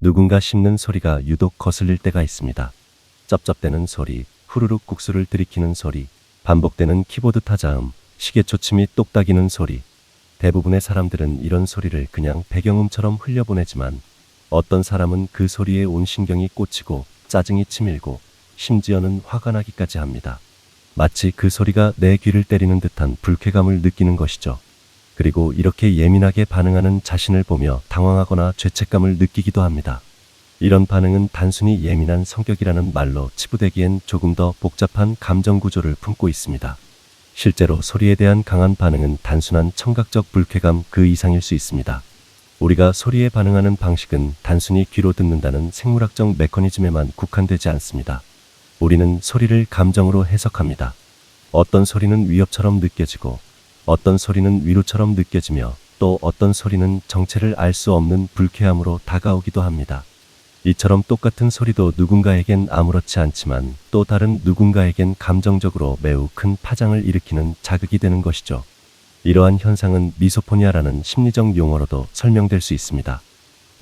누군가 씹는 소리가 유독 거슬릴 때가 있습니다. 쩝쩝대는 소리, 후루룩 국수를 들이키는 소리, 반복되는 키보드 타자음, 시계 초침이 똑딱이는 소리. 대부분의 사람들은 이런 소리를 그냥 배경음처럼 흘려보내지만 어떤 사람은 그 소리에 온 신경이 꽂히고 짜증이 치밀고 심지어는 화가 나기까지 합니다. 마치 그 소리가 내 귀를 때리는 듯한 불쾌감을 느끼는 것이죠. 그리고 이렇게 예민하게 반응하는 자신을 보며 당황하거나 죄책감을 느끼기도 합니다. 이런 반응은 단순히 예민한 성격이라는 말로 치부되기엔 조금 더 복잡한 감정 구조를 품고 있습니다. 실제로 소리에 대한 강한 반응은 단순한 청각적 불쾌감 그 이상일 수 있습니다. 우리가 소리에 반응하는 방식은 단순히 귀로 듣는다는 생물학적 메커니즘에만 국한되지 않습니다. 우리는 소리를 감정으로 해석합니다. 어떤 소리는 위협처럼 느껴지고 어떤 소리는 위로처럼 느껴지며 또 어떤 소리는 정체를 알 수 없는 불쾌함으로 다가오기도 합니다. 이처럼 똑같은 소리도 누군가에겐 아무렇지 않지만 또 다른 누군가에겐 감정적으로 매우 큰 파장을 일으키는 자극이 되는 것이죠. 이러한 현상은 미소포니아라는 심리적 용어로도 설명될 수 있습니다.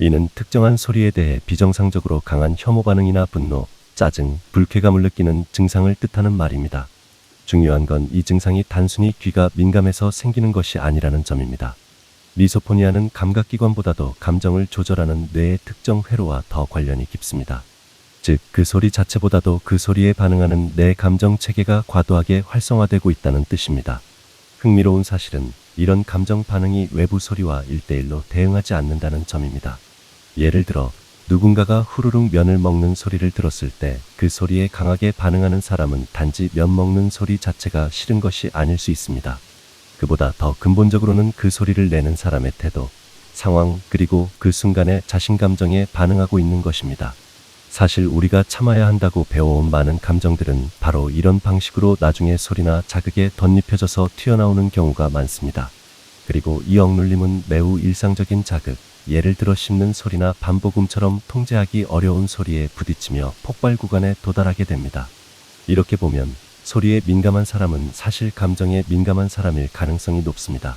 이는 특정한 소리에 대해 비정상적으로 강한 혐오 반응이나 분노, 짜증, 불쾌감을 느끼는 증상을 뜻하는 말입니다. 중요한 건 이 증상이 단순히 귀가 민감해서 생기는 것이 아니라는 점입니다. 미소포니아는 감각기관보다도 감정을 조절하는 뇌의 특정 회로와 더 관련이 깊습니다. 즉, 그 소리 자체보다도 그 소리에 반응하는 내 감정 체계가 과도하게 활성화되고 있다는 뜻입니다. 흥미로운 사실은 이런 감정 반응이 외부 소리와 1대1로 대응하지 않는다는 점입니다. 예를 들어 누군가가 후루룩 면을 먹는 소리를 들었을 때 그 소리에 강하게 반응하는 사람은 단지 면 먹는 소리 자체가 싫은 것이 아닐 수 있습니다. 그보다 더 근본적으로는 그 소리를 내는 사람의 태도, 상황, 그리고 그 순간의 자신 감정에 반응하고 있는 것입니다. 사실 우리가 참아야 한다고 배워온 많은 감정들은 바로 이런 방식으로 나중에 소리나 자극에 덧입혀져서 튀어나오는 경우가 많습니다. 그리고 이 억눌림은 매우 일상적인 자극, 예를 들어 씹는 소리나 반복음처럼 통제하기 어려운 소리에 부딪히며 폭발 구간에 도달하게 됩니다. 이렇게 보면 소리에 민감한 사람은 사실 감정에 민감한 사람일 가능성이 높습니다.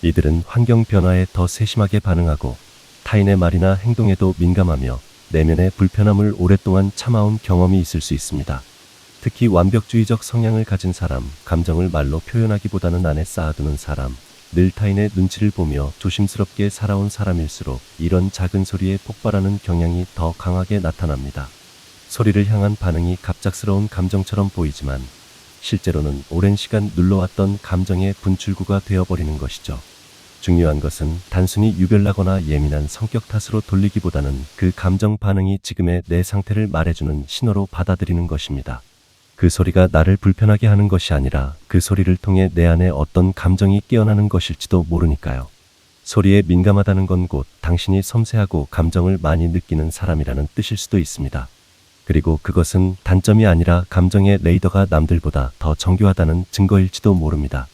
이들은 환경 변화에 더 세심하게 반응하고 타인의 말이나 행동에도 민감하며 내면의 불편함을 오랫동안 참아온 경험이 있을 수 있습니다. 특히 완벽주의적 성향을 가진 사람, 감정을 말로 표현하기보다는 안에 쌓아두는 사람, 늘 타인의 눈치를 보며 조심스럽게 살아온 사람일수록 이런 작은 소리에 폭발하는 경향이 더 강하게 나타납니다. 소리를 향한 반응이 갑작스러운 감정처럼 보이지만 실제로는 오랜 시간 눌러왔던 감정의 분출구가 되어버리는 것이죠. 중요한 것은 단순히 유별나거나 예민한 성격 탓으로 돌리기보다는 그 감정 반응이 지금의 내 상태를 말해주는 신호로 받아들이는 것입니다. 그 소리가 나를 불편하게 하는 것이 아니라 그 소리를 통해 내 안에 어떤 감정이 깨어나는 것일지도 모르니까요. 소리에 민감하다는 건 곧 당신이 섬세하고 감정을 많이 느끼는 사람이라는 뜻일 수도 있습니다. 그리고 그것은 단점이 아니라 감정의 레이더가 남들보다 더 정교하다는 증거일지도 모릅니다.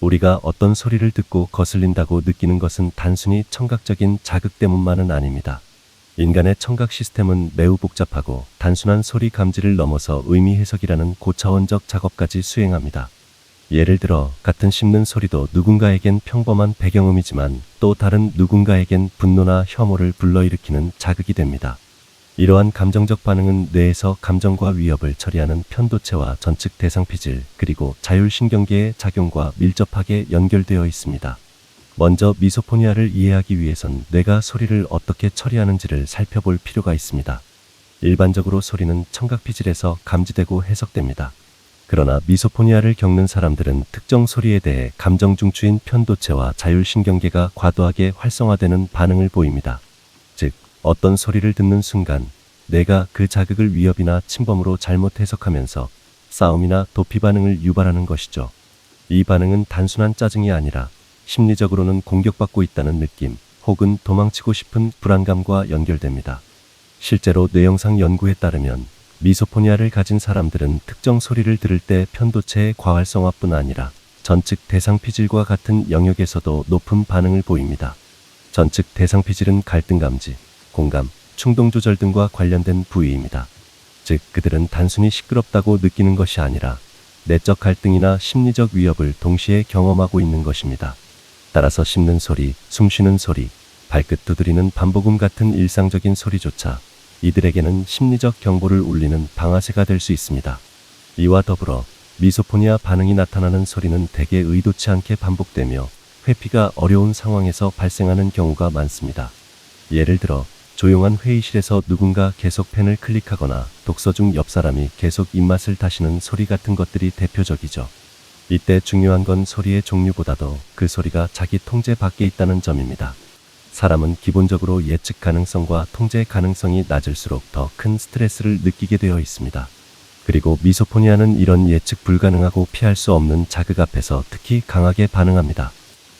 우리가 어떤 소리를 듣고 거슬린다고 느끼는 것은 단순히 청각적인 자극 때문만은 아닙니다. 인간의 청각 시스템은 매우 복잡하고 단순한 소리 감지를 넘어서 의미 해석이라는 고차원적 작업까지 수행합니다. 예를 들어 같은 씹는 소리도 누군가에겐 평범한 배경음이지만 또 다른 누군가에겐 분노나 혐오를 불러일으키는 자극이 됩니다. 이러한 감정적 반응은 뇌에서 감정과 위협을 처리하는 편도체와 전측 대상피질 그리고 자율신경계의 작용과 밀접하게 연결되어 있습니다. 먼저 미소포니아를 이해하기 위해선 뇌가 소리를 어떻게 처리하는지를 살펴볼 필요가 있습니다. 일반적으로 소리는 청각피질에서 감지되고 해석됩니다. 그러나 미소포니아를 겪는 사람들은 특정 소리에 대해 감정 중추인 편도체와 자율신경계가 과도하게 활성화되는 반응을 보입니다. 즉, 어떤 소리를 듣는 순간 뇌가 그 자극을 위협이나 침범으로 잘못 해석하면서 싸움이나 도피 반응을 유발하는 것이죠. 이 반응은 단순한 짜증이 아니라 심리적으로는 공격받고 있다는 느낌 혹은 도망치고 싶은 불안감과 연결됩니다. 실제로 뇌영상 연구에 따르면 미소포니아를 가진 사람들은 특정 소리를 들을 때 편도체의 과활성화뿐 아니라 전측 대상피질과 같은 영역에서도 높은 반응을 보입니다. 전측 대상피질은 갈등감지, 공감, 충동조절 등과 관련된 부위입니다. 즉, 그들은 단순히 시끄럽다고 느끼는 것이 아니라 내적 갈등이나 심리적 위협을 동시에 경험하고 있는 것입니다. 따라서 씹는 소리, 숨쉬는 소리, 발끝 두드리는 반복음 같은 일상적인 소리조차 이들에게는 심리적 경보를 울리는 방아쇠가 될 수 있습니다. 이와 더불어 미소포니아 반응이 나타나는 소리는 대개 의도치 않게 반복되며 회피가 어려운 상황에서 발생하는 경우가 많습니다. 예를 들어 조용한 회의실에서 누군가 계속 펜을 클릭하거나 독서 중 옆 사람이 계속 입맛을 다시는 소리 같은 것들이 대표적이죠. 이때 중요한 건 소리의 종류보다도 그 소리가 자기 통제 밖에 있다는 점입니다. 사람은 기본적으로 예측 가능성과 통제 가능성이 낮을수록 더 큰 스트레스를 느끼게 되어 있습니다. 그리고 미소포니아는 이런 예측 불가능하고 피할 수 없는 자극 앞에서 특히 강하게 반응합니다.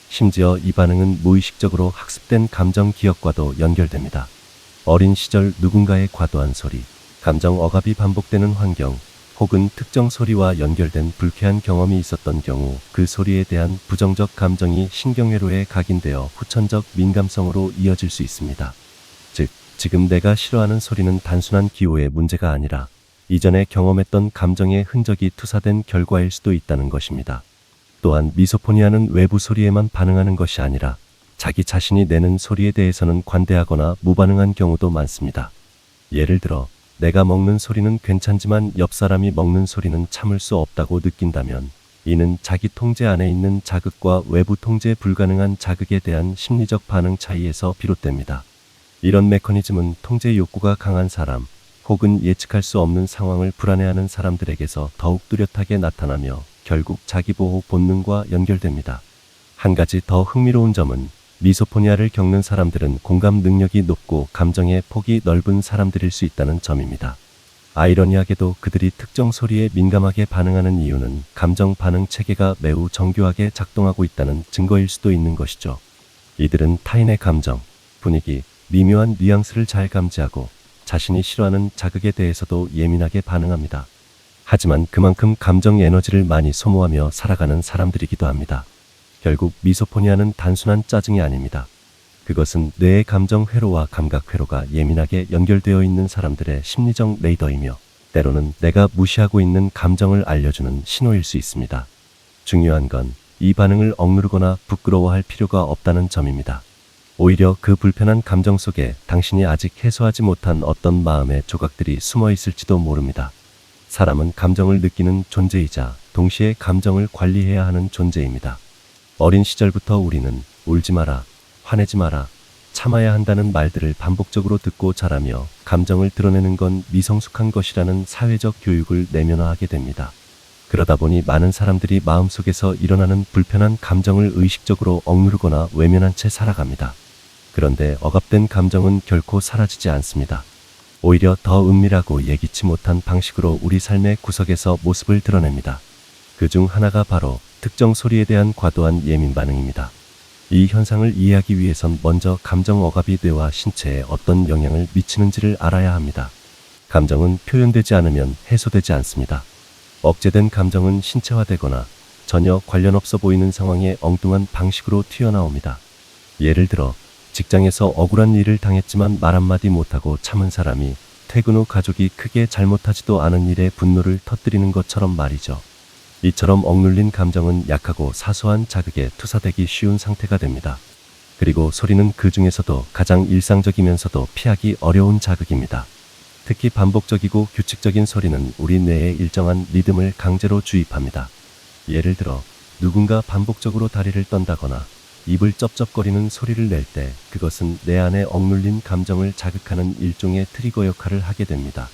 심지어 이 반응은 무의식적으로 학습된 감정 기억과도 연결됩니다. 어린 시절 누군가의 과도한 소리, 감정 억압이 반복되는 환경, 혹은 특정 소리와 연결된 불쾌한 경험이 있었던 경우 그 소리에 대한 부정적 감정이 신경회로에 각인되어 후천적 민감성으로 이어질 수 있습니다. 즉, 지금 내가 싫어하는 소리는 단순한 기호의 문제가 아니라 이전에 경험했던 감정의 흔적이 투사된 결과일 수도 있다는 것입니다. 또한 미소포니아는 외부 소리에만 반응하는 것이 아니라 자기 자신이 내는 소리에 대해서는 관대하거나 무반응한 경우도 많습니다. 예를 들어 내가 먹는 소리는 괜찮지만 옆 사람이 먹는 소리는 참을 수 없다고 느낀다면 이는 자기 통제 안에 있는 자극과 외부 통제 불가능한 자극에 대한 심리적 반응 차이에서 비롯됩니다. 이런 메커니즘은 통제 욕구가 강한 사람 혹은 예측할 수 없는 상황을 불안해하는 사람들에게서 더욱 뚜렷하게 나타나며 결국 자기보호 본능과 연결됩니다. 한 가지 더 흥미로운 점은 미소포니아를 겪는 사람들은 공감 능력이 높고 감정의 폭이 넓은 사람들일 수 있다는 점입니다. 아이러니하게도 그들이 특정 소리에 민감하게 반응하는 이유는 감정 반응 체계가 매우 정교하게 작동하고 있다는 증거일 수도 있는 것이죠. 이들은 타인의 감정, 분위기, 미묘한 뉘앙스를 잘 감지하고 자신이 싫어하는 자극에 대해서도 예민하게 반응합니다. 하지만 그만큼 감정 에너지를 많이 소모하며 살아가는 사람들이기도 합니다. 결국 미소포니아는 단순한 짜증이 아닙니다. 그것은 뇌의 감정 회로와 감각 회로가 예민하게 연결되어 있는 사람들의 심리적 레이더이며 때로는 내가 무시하고 있는 감정을 알려주는 신호일 수 있습니다. 중요한 건 이 반응을 억누르거나 부끄러워할 필요가 없다는 점입니다. 오히려 그 불편한 감정 속에 당신이 아직 해소하지 못한 어떤 마음의 조각들이 숨어 있을지도 모릅니다. 사람은 감정을 느끼는 존재이자 동시에 감정을 관리해야 하는 존재입니다. 어린 시절부터 우리는 울지 마라, 화내지 마라, 참아야 한다는 말들을 반복적으로 듣고 자라며 감정을 드러내는 건 미성숙한 것이라는 사회적 교육을 내면화하게 됩니다. 그러다 보니 많은 사람들이 마음속에서 일어나는 불편한 감정을 의식적으로 억누르거나 외면한 채 살아갑니다. 그런데 억압된 감정은 결코 사라지지 않습니다. 오히려 더 은밀하고 예기치 못한 방식으로 우리 삶의 구석에서 모습을 드러냅니다. 그 중 하나가 바로 특정 소리에 대한 과도한 예민 반응입니다. 이 현상을 이해하기 위해선 먼저 감정 억압이 뇌와 신체에 어떤 영향을 미치는지를 알아야 합니다. 감정은 표현되지 않으면 해소되지 않습니다. 억제된 감정은 신체화되거나 전혀 관련 없어 보이는 상황에 엉뚱한 방식으로 튀어나옵니다. 예를 들어 직장에서 억울한 일을 당했지만 말 한마디 못하고 참은 사람이 퇴근 후 가족이 크게 잘못하지도 않은 일에 분노를 터뜨리는 것처럼 말이죠. 이처럼 억눌린 감정은 약하고 사소한 자극에 투사되기 쉬운 상태가 됩니다. 그리고 소리는 그 중에서도 가장 일상적이면서도 피하기 어려운 자극입니다. 특히 반복적이고 규칙적인 소리는 우리 뇌에 일정한 리듬을 강제로 주입합니다. 예를 들어 누군가 반복적으로 다리를 떤다거나 입을 쩝쩝거리는 소리를 낼 때 그것은 내 안에 억눌린 감정을 자극하는 일종의 트리거 역할을 하게 됩니다.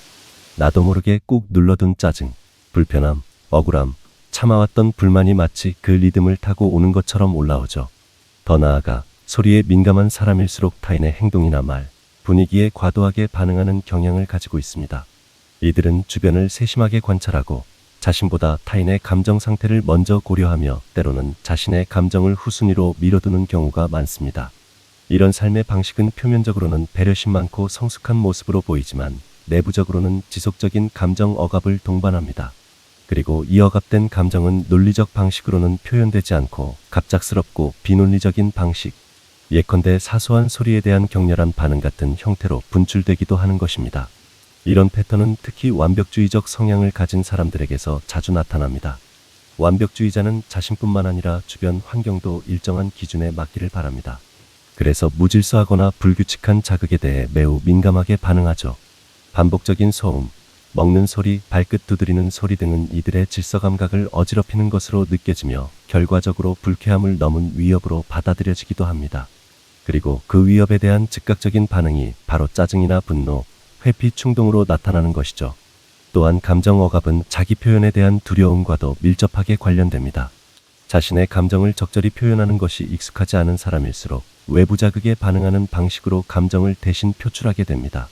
나도 모르게 꾹 눌러둔 짜증, 불편함, 억울함, 참아왔던 불만이 마치 그 리듬을 타고 오는 것처럼 올라오죠. 더 나아가 소리에 민감한 사람일수록 타인의 행동이나 말, 분위기에 과도하게 반응하는 경향을 가지고 있습니다. 이들은 주변을 세심하게 관찰하고 자신보다 타인의 감정 상태를 먼저 고려하며 때로는 자신의 감정을 후순위로 밀어두는 경우가 많습니다. 이런 삶의 방식은 표면적으로는 배려심 많고 성숙한 모습으로 보이지만 내부적으로는 지속적인 감정 억압을 동반합니다. 그리고 이 억압된 감정은 논리적 방식으로는 표현되지 않고 갑작스럽고 비논리적인 방식, 예컨대 사소한 소리에 대한 격렬한 반응 같은 형태로 분출되기도 하는 것입니다. 이런 패턴은 특히 완벽주의적 성향을 가진 사람들에게서 자주 나타납니다. 완벽주의자는 자신뿐만 아니라 주변 환경도 일정한 기준에 맞기를 바랍니다. 그래서 무질서하거나 불규칙한 자극에 대해 매우 민감하게 반응하죠. 반복적인 소음, 먹는 소리, 발끝 두드리는 소리 등은 이들의 질서 감각을 어지럽히는 것으로 느껴지며 결과적으로 불쾌함을 넘은 위협으로 받아들여지기도 합니다. 그리고 그 위협에 대한 즉각적인 반응이 바로 짜증이나 분노, 회피, 충동으로 나타나는 것이죠. 또한 감정 억압은 자기 표현에 대한 두려움과도 밀접하게 관련됩니다. 자신의 감정을 적절히 표현하는 것이 익숙하지 않은 사람일수록 외부 자극에 반응하는 방식으로 감정을 대신 표출하게 됩니다.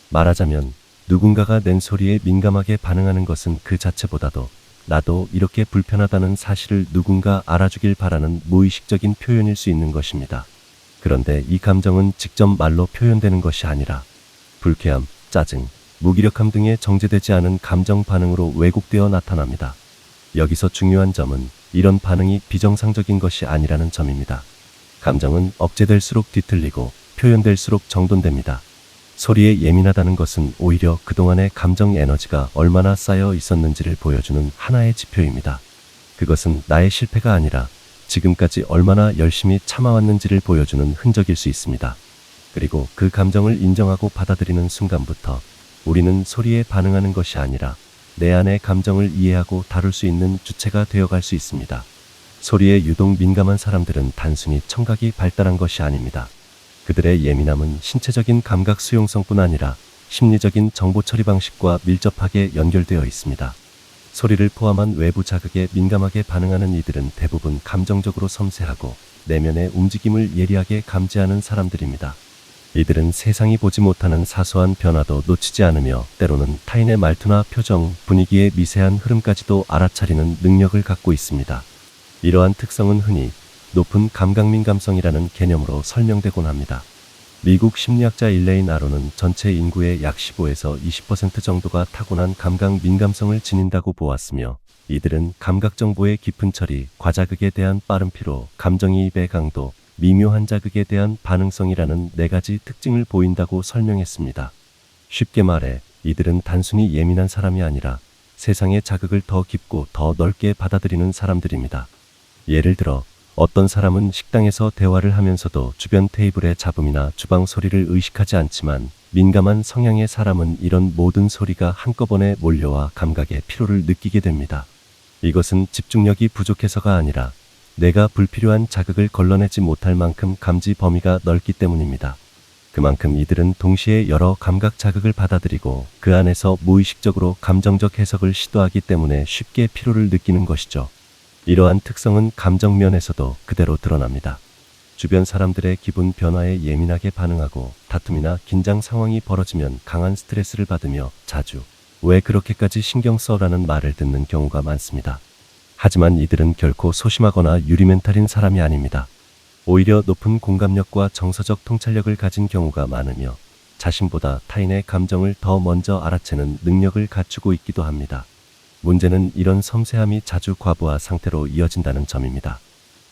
말하자면 누군가가 낸 소리에 민감하게 반응하는 것은 그 자체보다도 나도 이렇게 불편하다는 사실을 누군가 알아주길 바라는 무의식적인 표현일 수 있는 것입니다. 그런데 이 감정은 직접 말로 표현되는 것이 아니라 불쾌함, 짜증, 무기력함 등의 정제되지 않은 감정 반응으로 왜곡되어 나타납니다. 여기서 중요한 점은 이런 반응이 비정상적인 것이 아니라는 점입니다. 감정은 억제될수록 뒤틀리고 표현될수록 정돈됩니다. 소리에 예민하다는 것은 오히려 그동안의 감정 에너지가 얼마나 쌓여 있었는지를 보여주는 하나의 지표입니다. 그것은 나의 실패가 아니라 지금까지 얼마나 열심히 참아왔는지를 보여주는 흔적일 수 있습니다. 그리고 그 감정을 인정하고 받아들이는 순간부터 우리는 소리에 반응하는 것이 아니라 내 안의 감정을 이해하고 다룰 수 있는 주체가 되어갈 수 있습니다. 소리에 유독 민감한 사람들은 단순히 청각이 발달한 것이 아닙니다. 그들의 예민함은 신체적인 감각 수용성뿐 아니라 심리적인 정보 처리 방식과 밀접하게 연결되어 있습니다. 소리를 포함한 외부 자극에 민감하게 반응하는 이들은 대부분 감정적으로 섬세하고 내면의 움직임을 예리하게 감지하는 사람들입니다. 이들은 세상이 보지 못하는 사소한 변화도 놓치지 않으며 때로는 타인의 말투나 표정, 분위기의 미세한 흐름까지도 알아차리는 능력을 갖고 있습니다. 이러한 특성은 흔히 높은 감각민감성이라는 개념으로 설명되곤 합니다. 미국 심리학자 일레인 아론은 전체 인구의 약 15에서 20% 정도가 타고난 감각 민감성을 지닌다고 보았으며 이들은 감각 정보의 깊은 처리, 과자극에 대한 빠른 피로, 감정이입의 강도, 미묘한 자극에 대한 반응성이라는 4가지 특징을 보인다고 설명했습니다. 쉽게 말해 이들은 단순히 예민한 사람이 아니라 세상의 자극을 더 깊고 더 넓게 받아들이는 사람들입니다. 예를 들어 어떤 사람은 식당에서 대화를 하면서도 주변 테이블의 잡음이나 주방 소리를 의식하지 않지만 민감한 성향의 사람은 이런 모든 소리가 한꺼번에 몰려와 감각의 피로를 느끼게 됩니다. 이것은 집중력이 부족해서가 아니라 내가 불필요한 자극을 걸러내지 못할 만큼 감지 범위가 넓기 때문입니다. 그만큼 이들은 동시에 여러 감각 자극을 받아들이고 그 안에서 무의식적으로 감정적 해석을 시도하기 때문에 쉽게 피로를 느끼는 것이죠. 이러한 특성은 감정 면에서도 그대로 드러납니다. 주변 사람들의 기분 변화에 예민하게 반응하고 다툼이나 긴장 상황이 벌어지면 강한 스트레스를 받으며 자주 왜 그렇게까지 신경 써라는 말을 듣는 경우가 많습니다. 하지만 이들은 결코 소심하거나 유리멘탈인 사람이 아닙니다. 오히려 높은 공감력과 정서적 통찰력을 가진 경우가 많으며 자신보다 타인의 감정을 더 먼저 알아채는 능력을 갖추고 있기도 합니다. 문제는 이런 섬세함이 자주 과부하 상태로 이어진다는 점입니다.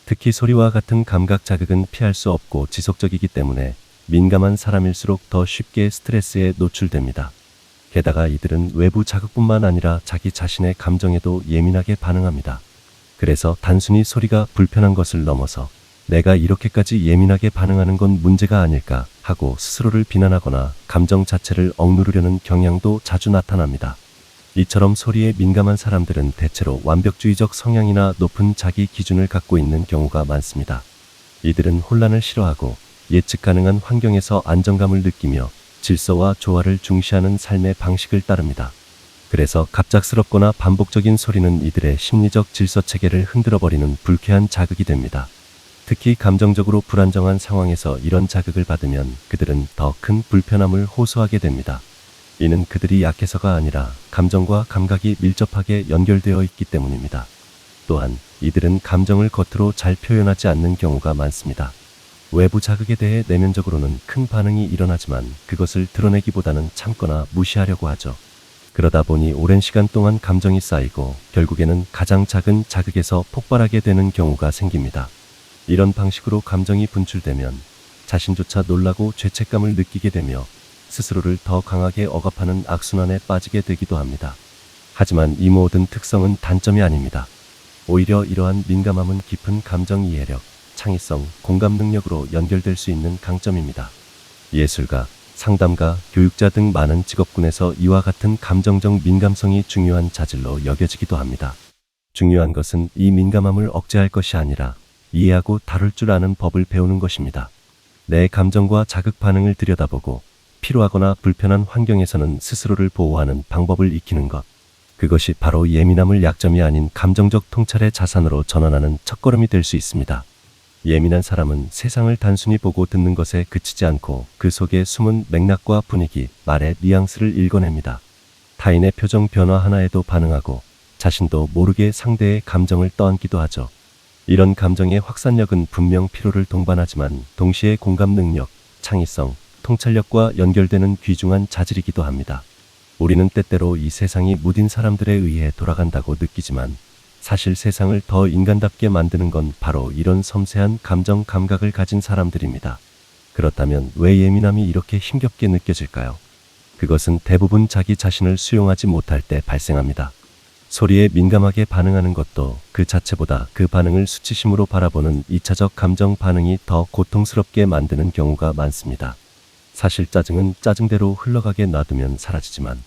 특히 소리와 같은 감각 자극은 피할 수 없고 지속적이기 때문에 민감한 사람일수록 더 쉽게 스트레스에 노출됩니다. 게다가 이들은 외부 자극뿐만 아니라 자기 자신의 감정에도 예민하게 반응합니다. 그래서 단순히 소리가 불편한 것을 넘어서 내가 이렇게까지 예민하게 반응하는 건 문제가 아닐까 하고 스스로를 비난하거나 감정 자체를 억누르려는 경향도 자주 나타납니다. 이처럼 소리에 민감한 사람들은 대체로 완벽주의적 성향이나 높은 자기 기준을 갖고 있는 경우가 많습니다. 이들은 혼란을 싫어하고 예측 가능한 환경에서 안정감을 느끼며 질서와 조화를 중시하는 삶의 방식을 따릅니다. 그래서 갑작스럽거나 반복적인 소리는 이들의 심리적 질서 체계를 흔들어버리는 불쾌한 자극이 됩니다. 특히 감정적으로 불안정한 상황에서 이런 자극을 받으면 그들은 더 큰 불편함을 호소하게 됩니다. 이는 그들이 약해서가 아니라 감정과 감각이 밀접하게 연결되어 있기 때문입니다. 또한 이들은 감정을 겉으로 잘 표현하지 않는 경우가 많습니다. 외부 자극에 대해 내면적으로는 큰 반응이 일어나지만 그것을 드러내기보다는 참거나 무시하려고 하죠. 그러다 보니 오랜 시간 동안 감정이 쌓이고 결국에는 가장 작은 자극에서 폭발하게 되는 경우가 생깁니다. 이런 방식으로 감정이 분출되면 자신조차 놀라고 죄책감을 느끼게 되며 스스로를 더 강하게 억압하는 악순환에 빠지게 되기도 합니다. 하지만 이 모든 특성은 단점이 아닙니다. 오히려 이러한 민감함은 깊은 감정 이해력, 창의성, 공감 능력으로 연결될 수 있는 강점입니다. 예술가, 상담가, 교육자 등 많은 직업군에서 이와 같은 감정적 민감성이 중요한 자질로 여겨지기도 합니다. 중요한 것은 이 민감함을 억제할 것이 아니라 이해하고 다룰 줄 아는 법을 배우는 것입니다. 내 감정과 자극 반응을 들여다보고 필요하거나 불편한 환경에서는 스스로를 보호하는 방법을 익히는 것. 그것이 바로 예민함을 약점이 아닌 감정적 통찰의 자산으로 전환하는 첫걸음이 될 수 있습니다. 예민한 사람은 세상을 단순히 보고 듣는 것에 그치지 않고 그 속에 숨은 맥락과 분위기, 말의 뉘앙스를 읽어냅니다. 타인의 표정 변화 하나에도 반응하고 자신도 모르게 상대의 감정을 떠안기도 하죠. 이런 감정의 확산력은 분명 피로를 동반하지만 동시에 공감 능력, 창의성, 통찰력과 연결되는 귀중한 자질이기도 합니다. 우리는 때때로 이 세상이 무딘 사람들에 의해 돌아간다고 느끼지만 사실 세상을 더 인간답게 만드는 건 바로 이런 섬세한 감정 감각을 가진 사람들입니다. 그렇다면 왜 예민함이 이렇게 힘겹게 느껴질까요? 그것은 대부분 자기 자신을 수용하지 못할 때 발생합니다. 소리에 민감하게 반응하는 것도 그 자체보다 그 반응을 수치심으로 바라보는 2차적 감정 반응이 더 고통스럽게 만드는 경우가 많습니다. 사실 짜증은 짜증대로 흘러가게 놔두면 사라지지만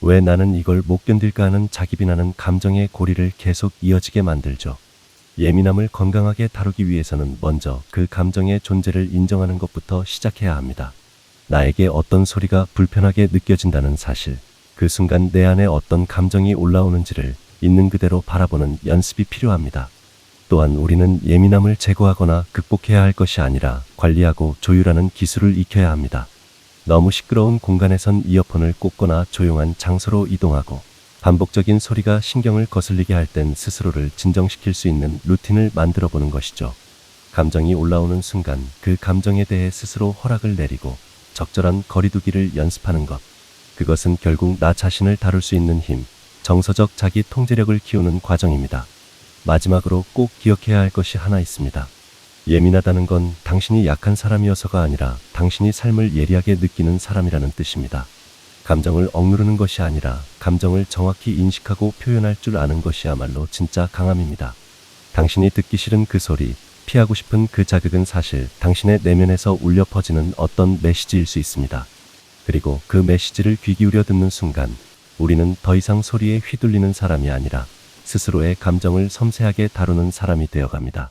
왜 나는 이걸 못 견딜까 하는 자기 비난은 감정의 고리를 계속 이어지게 만들죠. 예민함을 건강하게 다루기 위해서는 먼저 그 감정의 존재를 인정하는 것부터 시작해야 합니다. 나에게 어떤 소리가 불편하게 느껴진다는 사실, 그 순간 내 안에 어떤 감정이 올라오는지를 있는 그대로 바라보는 연습이 필요합니다. 또한 우리는 예민함을 제거하거나 극복해야 할 것이 아니라 관리하고 조율하는 기술을 익혀야 합니다. 너무 시끄러운 공간에선 이어폰을 꽂거나 조용한 장소로 이동하고 반복적인 소리가 신경을 거슬리게 할 땐 스스로를 진정시킬 수 있는 루틴을 만들어 보는 것이죠. 감정이 올라오는 순간 그 감정에 대해 스스로 허락을 내리고 적절한 거리두기를 연습하는 것. 그것은 결국 나 자신을 다룰 수 있는 힘, 정서적 자기 통제력을 키우는 과정입니다. 마지막으로 꼭 기억해야 할 것이 하나 있습니다. 예민하다는 건 당신이 약한 사람이어서가 아니라 당신이 삶을 예리하게 느끼는 사람이라는 뜻입니다. 감정을 억누르는 것이 아니라 감정을 정확히 인식하고 표현할 줄 아는 것이야말로 진짜 강함입니다. 당신이 듣기 싫은 그 소리, 피하고 싶은 그 자극은 사실 당신의 내면에서 울려 퍼지는 어떤 메시지일 수 있습니다. 그리고 그 메시지를 귀 기울여 듣는 순간 우리는 더 이상 소리에 휘둘리는 사람이 아니라 스스로의 감정을 섬세하게 다루는 사람이 되어갑니다.